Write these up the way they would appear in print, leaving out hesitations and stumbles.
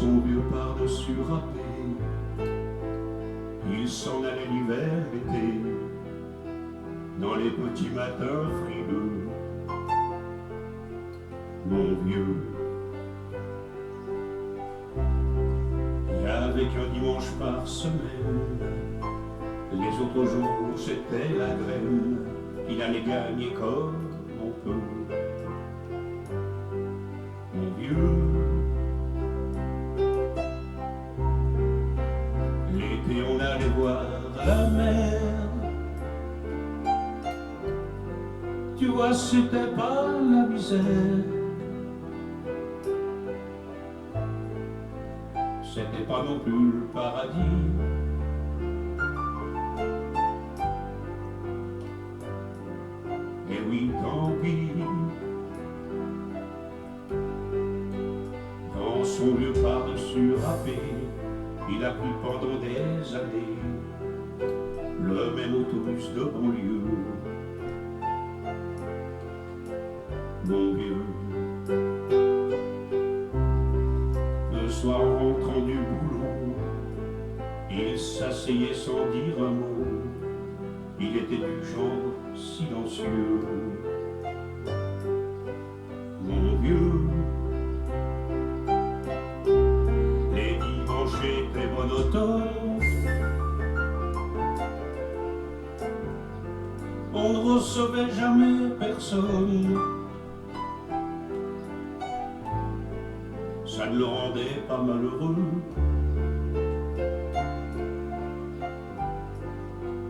son vieux par-dessus râpé. Il s'en allait l'hiver, l'été, dans les petits matins frileux. Mon vieux, il y avait qu'un dimanche par semaine, les autres jours c'était la graine. Il allait gagner comme on peut. Mon vieux, l'été on allait voir la mer. Tu vois, c'était pas la misère, c'était pas non plus le paradis. Et oui, tant pis. Dans son vieux par-dessus râpé, il a pris pendant des années le même autobus de banlieue. Mon vieux, le soir en rentrant du boulot, il s'asseyait sans dire un mot. Il était du genre silencieux. Mon vieux, les dimanches étaient monotones. On ne recevait jamais personne. Ça ne le rendait pas malheureux.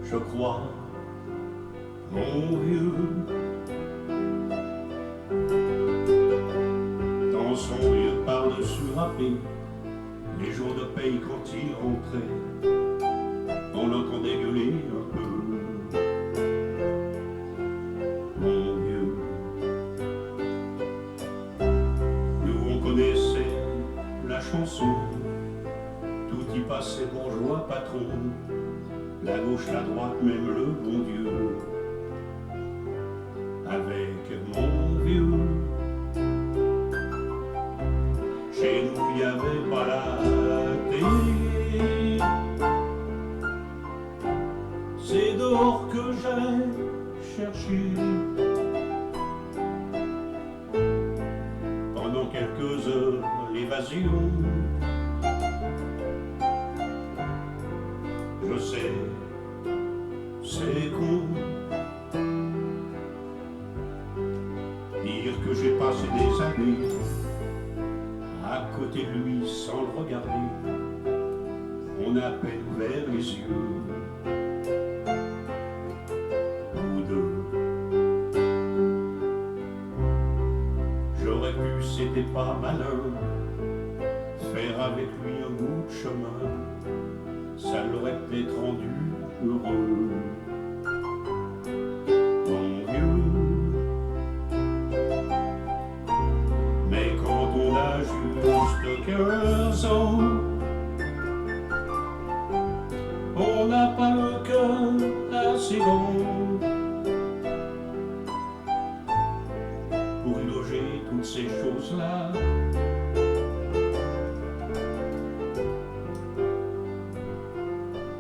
Je crois, mon vieux, dans son vieux par-dessus râpé, les jours de paye quand il rentrait, on l'entendait gueuler un peu. Mon vieux, nous on connaissait la chanson, tout y passait bourgeois patron, la gauche, la droite, même le bon Dieu. Avec mon vieux, chez nous il n'y avait pas la télé. C'est dehors que j'ai cherché. Pendant quelques heures, l'évasion. Je sais, c'est con, dire que j'ai passé des années à côté de lui sans le regarder. On a à peine ouvert les yeux, nous deux. J'aurais pu, c'était pas malin, faire avec lui un bout de chemin. Ça l'aurait peut-être rendu heureux. Mon vieux, mais quand on a juste 15 ans, on n'a pas le cœur assez grand pour loger toutes ces choses-là.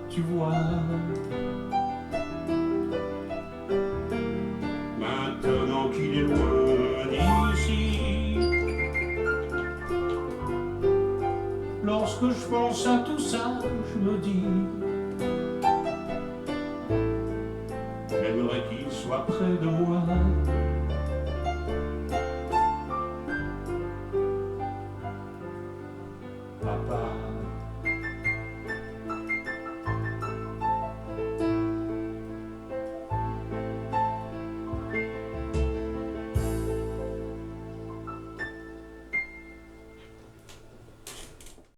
Tu vois, maintenant qu'il est loin d'ici, lorsque je pense à tout ça, je me dis, j'aimerais qu'il soit près de moi.